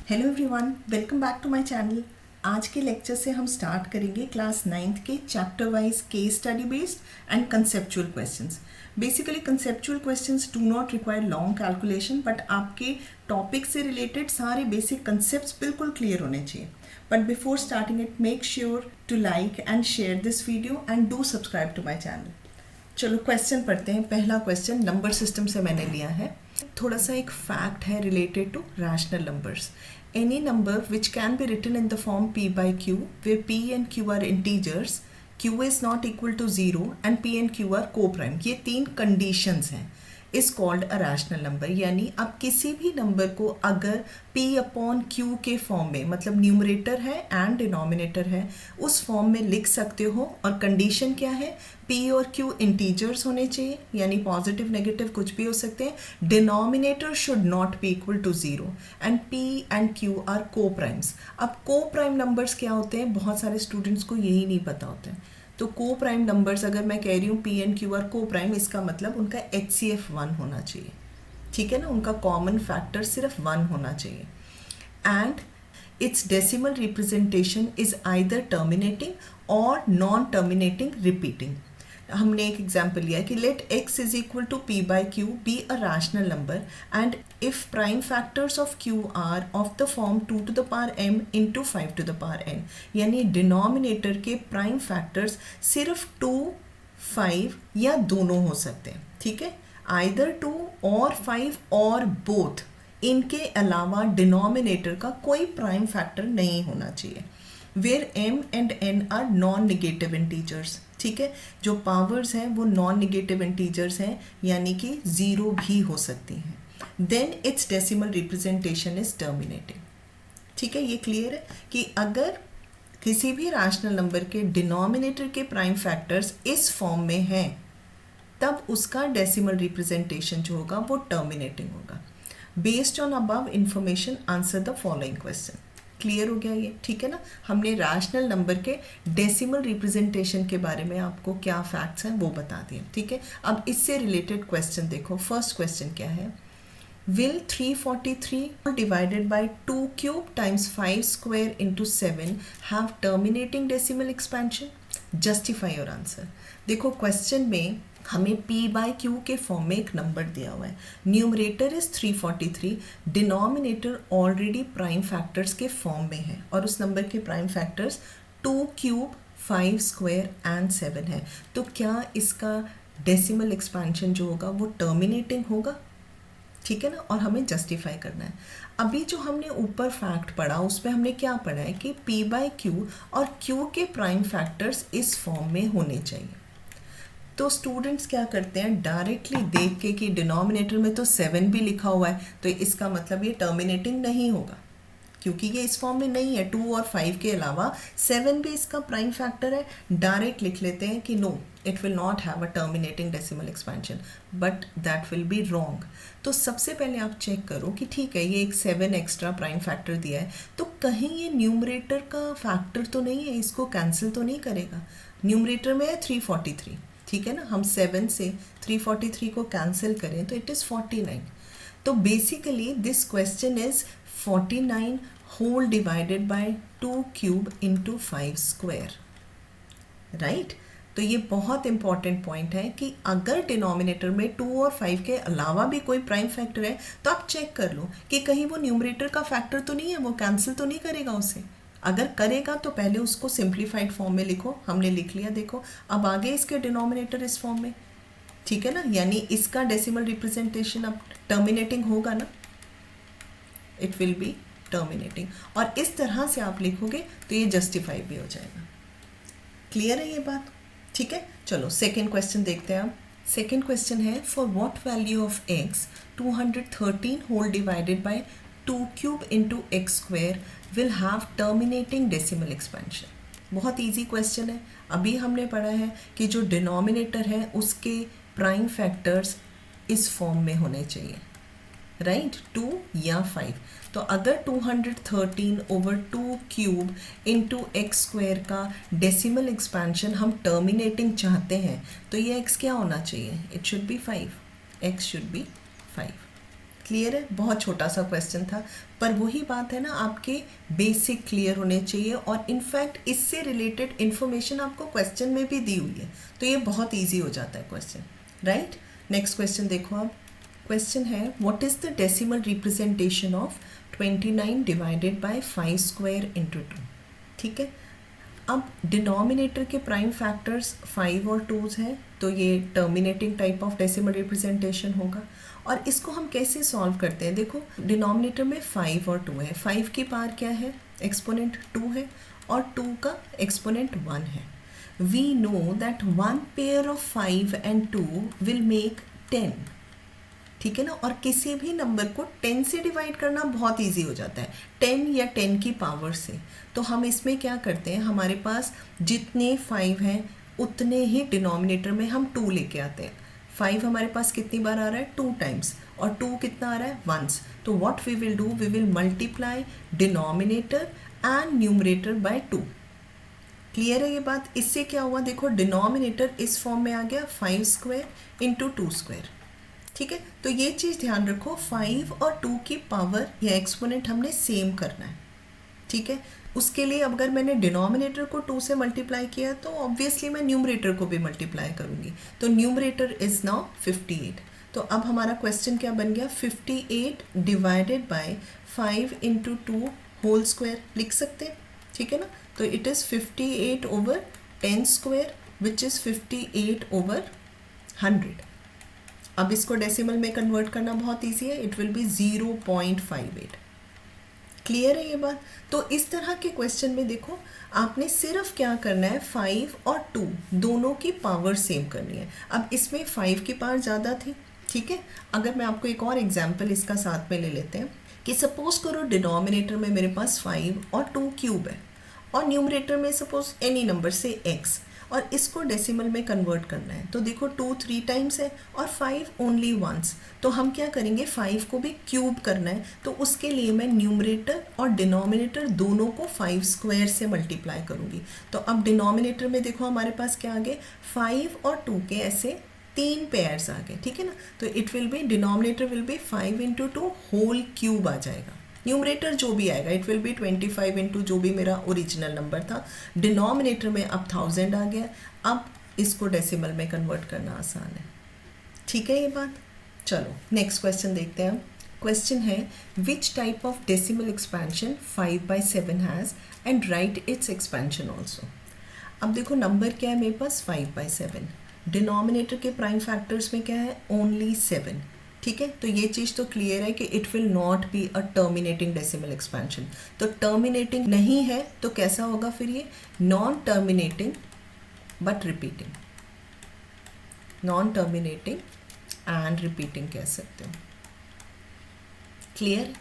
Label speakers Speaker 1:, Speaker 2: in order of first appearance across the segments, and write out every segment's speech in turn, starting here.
Speaker 1: Hello everyone, welcome back to my channel. आज के lecture से हम स्टार्ट करेंगे क्लास 9th के chapter wise case study based and conceptual questions. Basically conceptual questions do not require long calculation, but आपके topic से related सारे basic concepts बिल्कुल क्लियर होने चाहिए। But before starting it, make sure to like and share this video and do subscribe to my channel. चलो question पढ़ते हैं। पहला क्वेश्चन नंबर सिस्टम से मैंने लिया है। थोड़ा सा एक फैक्ट है related to rational numbers. Any number which can be written in the form p by q, where p and q are integers, q is not equal to 0 and p and q are co-prime, ये तीन conditions हैं, is called a rational number। यानी आप किसी भी number को अगर p upon q के फॉर्म में, मतलब न्यूमरेटर है एंड डिनोमिनेटर है, उस फॉर्म में लिख सकते हो। और कंडीशन क्या है? p और q इंटीजर्स होने चाहिए, यानी पॉजिटिव नेगेटिव कुछ भी हो सकते हैं। Denominator should not be equal to 0 and p and q are coprimes. अब को प्राइम नंबर्स क्या होते हैं? बहुत सारे स्टूडेंट्स को यही नहीं पता होता है। तो को प्राइम नंबर्स अगर मैं कह रही हूँ p एंड q आर को प्राइम, इसका मतलब उनका HCF 1 होना चाहिए, ठीक है ना। उनका कॉमन फैक्टर सिर्फ 1 होना चाहिए। And its decimal representation is either terminating or non terminating repeating. हमने एक एग्जाम्पल लिया कि let x is equal to p by q be a rational number and if prime factors of q are of the form 2 to the power m into 5 to the power n। यानी denominator के prime factors सिर्फ 2, 5 या दोनों हो सकते हैं, ठीक है। आइदर 2 और 5 और बोथ, इनके अलावा डिनोमिनेटर का कोई प्राइम फैक्टर नहीं होना चाहिए। Where m and n are non negative integers, ठीक है। जो पावर्स हैं वो नॉन निगेटिव इंटीजर्स हैं, यानी कि 0 भी हो सकती हैं। Then its decimal representation is terminating, ठीक है। ये क्लियर है कि अगर किसी भी रैशनल नंबर के डिनोमिनेटर के प्राइम फैक्टर्स इस फॉर्म में हैं, तब उसका डेसिमल रिप्रेजेंटेशन जो होगा वो टर्मिनेटिंग होगा। Based on above information answer the following question. Clear हो गया ये, ठीक है ना। हमने रैशनल नंबर के डेसिमल रिप्रेजेंटेशन के बारे में आपको क्या फैक्ट्स हैं वो बता दिए, ठीक है। अब इससे रिलेटेड क्वेश्चन देखो। फर्स्ट क्वेश्चन क्या है? Will 343 divided by 2 cube times 5 square into 7 have terminating decimal expansion? Justify your answer. देखो क्वेश्चन में हमें p बाई क्यू के फॉर्म में एक नंबर दिया हुआ है। Numerator is 343, denominator already prime factors के फॉर्म में है और उस नंबर के prime factors 2 cube 5 square and 7 है। तो क्या इसका डेसिमल एक्सपेंशन जो होगा वो टर्मिनेटिंग होगा, ठीक है ना। और हमें जस्टिफाई करना है। अभी जो हमने ऊपर फैक्ट पढ़ा उसमें हमने क्या पढ़ा है कि p बाई क्यू और q के प्राइम फैक्टर्स इस फॉर्म में होने चाहिए। तो स्टूडेंट्स क्या करते हैं, डायरेक्टली देख के कि डिनोमिनेटर में तो 7 भी लिखा हुआ है, तो इसका मतलब ये टर्मिनेटिंग नहीं होगा, क्योंकि ये इस फॉर्म में नहीं है। 2 और 5 के अलावा 7 भी इसका प्राइम फैक्टर है। डायरेक्ट लिख लेते हैं कि no, it will not have a terminating decimal expansion, but that will be wrong. तो सबसे पहले आप चेक करो कि ठीक है, ये एक 7 एक्स्ट्रा प्राइम फैक्टर दिया है, तो कहीं ये न्यूमरेटर का फैक्टर तो नहीं है, इसको कैंसिल तो नहीं करेगा। न्यूमरेटर में है 343, ठीक है ना। हम 7 से 343 को कैंसिल करें तो इट इज़ 49। तो basically this question is 49 whole divided by 2 cube into 5 square, right. तो ये बहुत इंपॉर्टेंट पॉइंट है कि अगर डिनोमिनेटर में 2 और 5 के अलावा भी कोई प्राइम फैक्टर है तो आप चेक कर लो कि कहीं वो न्यूमरेटर का फैक्टर तो नहीं है, वो कैंसिल तो नहीं करेगा उसे। अगर करेगा तो पहले उसको सिंप्लीफाइड फॉर्म में लिखो। हमने लिख लिया, देखो अब आगे इसके डिनोमिनेटर इस फॉर्म में, ठीक है ना। यानी इसका डेसिमल रिप्रेजेंटेशन अब टर्मिनेटिंग होगा ना, इट विल बी टर्मिनेटिंग। और इस तरह से आप लिखोगे तो ये जस्टिफाई भी हो जाएगा। क्लियर है ये बात, ठीक है। चलो सेकेंड क्वेश्चन देखते हैं। आप सेकेंड क्वेश्चन है, for what value of x 213 whole divided by 2 cube into x square will have terminating decimal expansion. बहुत इजी क्वेश्चन है। अभी हमने पढ़ा है कि जो डिनोमिनेटर है उसके प्राइम फैक्टर्स इस फॉर्म में होने चाहिए, राइट, 2 या 5। तो अगर 213 over 2 cube into x square का डेसिमल एक्सपेंशन हम टर्मिनेटिंग चाहते हैं तो ये x क्या होना चाहिए? It should be 5, x should be 5। Clear है, बहुत छोटा सा क्वेश्चन था, पर वही बात है ना, आपके बेसिक क्लियर होने चाहिए और इनफैक्ट इससे रिलेटेड इन्फॉर्मेशन आपको क्वेश्चन में भी दी हुई है, तो ये बहुत ईजी हो जाता है क्वेश्चन, राइट। नेक्स्ट क्वेश्चन देखो आप, क्वेश्चन है what is the decimal representation of 29 divided by 5 square into 2। ठीक है, अब डिनोमिनेटर के प्राइम फैक्टर्स 5 और 2 हैं, तो ये terminating type of decimal representation होगा। और इसको हम कैसे सॉल्व करते हैं, देखो डिनोमिनेटर में 5 और 2 है, 5 की पावर क्या है, एक्सपोनेंट 2 है, और 2 का एक्सपोनेंट 1 है। We know that one pair of 5 and 2 will make 10, ठीक है ना। और किसी भी नंबर को 10 से डिवाइड करना बहुत इजी हो जाता है, 10 या 10 की पावर से। तो हम इसमें क्या करते हैं, हमारे पास जितने 5 हैं उतने ही डिनोमिनेटर में हम 2 लेके आते हैं। 5 हमारे पास कितनी बार आ रहा है, 2 टाइम्स, और 2 कितना आ रहा है, वंस। तो what we will do, we will multiply denominator and numerator by 2। Clear है ये बात। इससे क्या हुआ, देखो डिनोमिनेटर इस फॉर्म में आ गया 5 स्क्वायर इंटू 2 स्क्वायर। ठीक है, तो ये चीज़ ध्यान रखो, 5 और 2 की पावर या एक्सपोनेंट हमने सेम करना है। ठीक है, उसके लिए अगर मैंने डिनोमिनेटर को 2 से मल्टीप्लाई किया तो ऑब्वियसली मैं न्यूमरेटर को भी मल्टीप्लाई करूंगी, तो न्यूमरेटर इज नाउ 58। तो अब हमारा क्वेश्चन क्या बन गया, 58 divided by 5 into 2 whole square लिख सकते हैं, ठीक है ना। तो it is 58 over 10 square which is 58 over 100। अब इसको डेसिमल में कन्वर्ट करना बहुत ईजी है, इट विल बी 0.58। क्लियर है ये बात। तो इस तरह के क्वेश्चन में देखो आपने सिर्फ क्या करना है, 5 और 2 दोनों की पावर सेम करनी है। अब इसमें 5 की पावर ज़्यादा थी, ठीक है। अगर मैं आपको एक और एग्जांपल इसका साथ में ले लेते हैं कि सपोज करो डिनोमिनेटर में मेरे पास 5 और 2 क्यूब है, और न्यूमरेटर में सपोज एनी नंबर से x, और इसको डेसिमल में कन्वर्ट करना है। तो देखो 2 3 टाइम्स है और 5 ओनली वंस, तो हम क्या करेंगे, 5 को भी क्यूब करना है, तो उसके लिए मैं न्यूमरेटर और डिनोमिनेटर दोनों को 5 स्क्वायर से मल्टीप्लाई करूँगी। तो अब डिनोमिनेटर में देखो हमारे पास क्या आ गए, 5 और 2 के ऐसे 3 पेयर्स आ गए, ठीक है ना। तो it will be, denominator will be 5 into 2 whole cube आ जाएगा। न्यूमरेटर जो भी आएगा इट विल बी 25 इंटू जो भी मेरा ओरिजिनल नंबर था। डिनोमिनेटर में अब 1000 आ गया। अब इसको डेसिमल में कन्वर्ट करना आसान है, ठीक है ये बात। चलो नेक्स्ट क्वेश्चन देखते हैं हम। क्वेश्चन है which type of decimal expansion 5/7 has and right it's expansion also. अब देखो नंबर क्या है मेरे पास, 5/7। डिनोमिनेटर के प्राइम फैक्टर्स में क्या है, ओनली 7, ठीक है। तो ये चीज़ तो क्लियर है कि it will not be a terminating decimal expansion. तो टर्मिनेटिंग नहीं है तो कैसा होगा फिर, ये non terminating but repeating, non terminating and repeating कह सकते हो। क्लियर।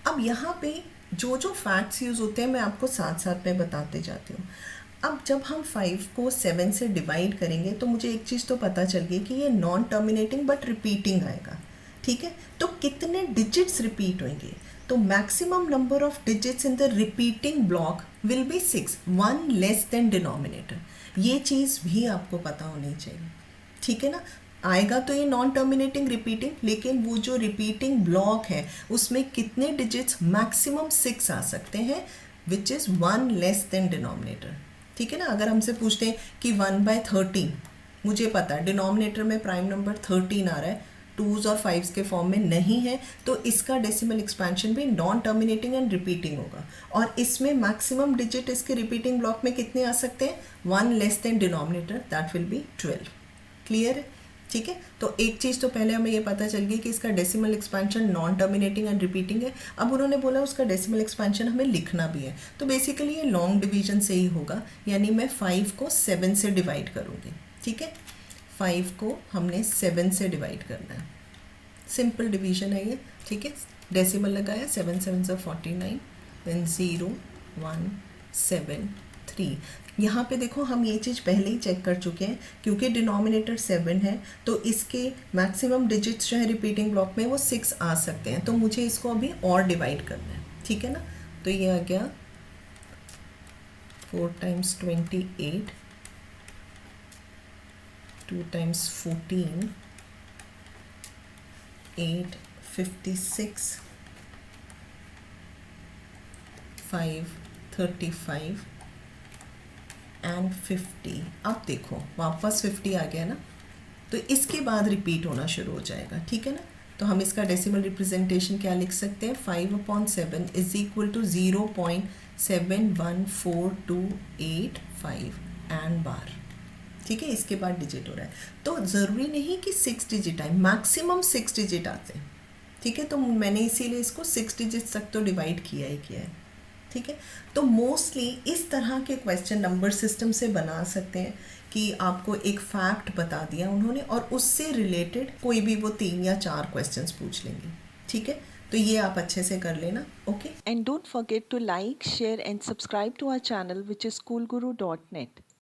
Speaker 1: अब यहाँ पे जो जो फैक्ट्स यूज होते हैं मैं आपको साथ साथ में बताते जाती हूँ। अब जब हम 5 को 7 से डिवाइड करेंगे तो मुझे एक चीज़ तो पता चल गई कि ये नॉन टर्मिनेटिंग बट रिपीटिंग आएगा, ठीक है। तो कितने डिजिट्स रिपीट होंगे, तो maximum number of digits in the repeating block will be 6, 1 less than denominator. ये चीज़ भी आपको पता होनी चाहिए, ठीक है ना। आएगा तो ये नॉन टर्मिनेटिंग रिपीटिंग, लेकिन वो जो रिपीटिंग ब्लॉक है उसमें कितने डिजिट्स, मैक्सिमम 6 आ सकते हैं, which is 1 less than denominator, ठीक है ना। अगर हमसे पूछते हैं कि 1/13, मुझे पता है डिनोमिनेटर में प्राइम नंबर 13 आ रहा है, 2s और 5s के फॉर्म में नहीं है, तो इसका डेसिमल एक्सपेंशन भी नॉन टर्मिनेटिंग एंड रिपीटिंग होगा। और इसमें मैक्सिमम डिजिट इसके रिपीटिंग ब्लॉक में कितने आ सकते हैं, 1 less than denominator, that will B 12। Clear है, ठीक है। तो एक चीज़ तो पहले हमें ये पता चल गई कि इसका decimal expansion non terminating and repeating है। अब उन्होंने बोला उसका डेसिमल एक्सपेंशन हमें लिखना भी है, तो बेसिकली ये लॉन्ग डिवीजन से ही होगा, यानी मैं 5 को 7 से डिवाइड करूँगी, ठीक है। 5 को हमने 7 से डिवाइड करना है, सिंपल डिवीजन है ये, ठीक है। डेसिमल लगाया, 7 7 से 49, देन 0 1 7 3। यहाँ पे देखो हम ये चीज़ पहले ही चेक कर चुके हैं, क्योंकि डिनोमिनेटर 7 है तो इसके मैक्सिमम डिजिट्स जो है रिपीटिंग ब्लॉक में वो 6 आ सकते हैं, तो मुझे इसको अभी और डिवाइड करना है, ठीक है ना। तो ये आ गया 4 टाइम्स 28, 2 टाइम्स 14, 8 56, 5, 35 एंड 50। अब देखो वापस 50 आ गया ना, तो इसके बाद रिपीट होना शुरू हो जाएगा, ठीक है ना। तो हम इसका डेसिमल रिप्रेजेंटेशन क्या लिख सकते हैं, 5/7 इज इक्वल टू 0.71428 एंड बार, ठीक है। इसके बाद डिजिट हो रहा है, तो ज़रूरी नहीं कि 6 डिजिट आए, मैक्सिमम 6 डिजिट आते हैं, ठीक है। तो मैंने इसीलिए इसको 6 डिजिट्स तक तो डिवाइड किया है, ठीक है। तो मोस्टली इस तरह के क्वेश्चन नंबर सिस्टम से बना सकते हैं कि आपको एक फैक्ट बता दिया उन्होंने और उससे रिलेटेड कोई भी वो 3 या 4 क्वेश्चंस पूछ लेंगे, ठीक है। तो ये आप अच्छे से कर लेना, okay. And don't forget to like, share and subscribe to our channel which is schoolguru.net.